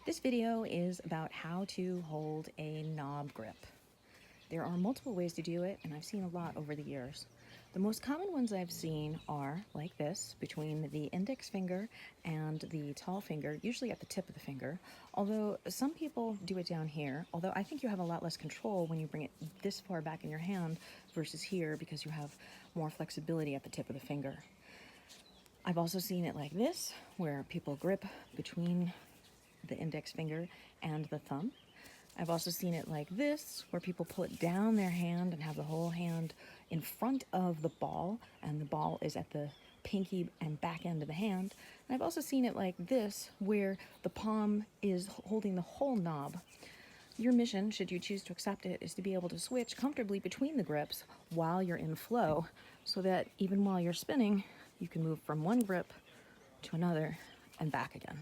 This video is about how to hold a knob grip. There are multiple ways to do it, and I've seen a lot over the years. The most common ones I've seen are like this, between the index finger and the tall finger, usually at the tip of the finger, although some people do it down here, although I think you have a lot less control when you bring it this far back in your hand versus here because you have more flexibility at the tip of the finger. I've also seen it like this, where people grip between the index finger and the thumb. I've also seen it like this, where people pull it down their hand and have the whole hand in front of the ball, and the ball is at the pinky and back end of the hand. And I've also seen it like this, where the palm is holding the whole knob. Your mission, should you choose to accept it, is to be able to switch comfortably between the grips while you're in flow, so that even while you're spinning, you can move from one grip to another and back again.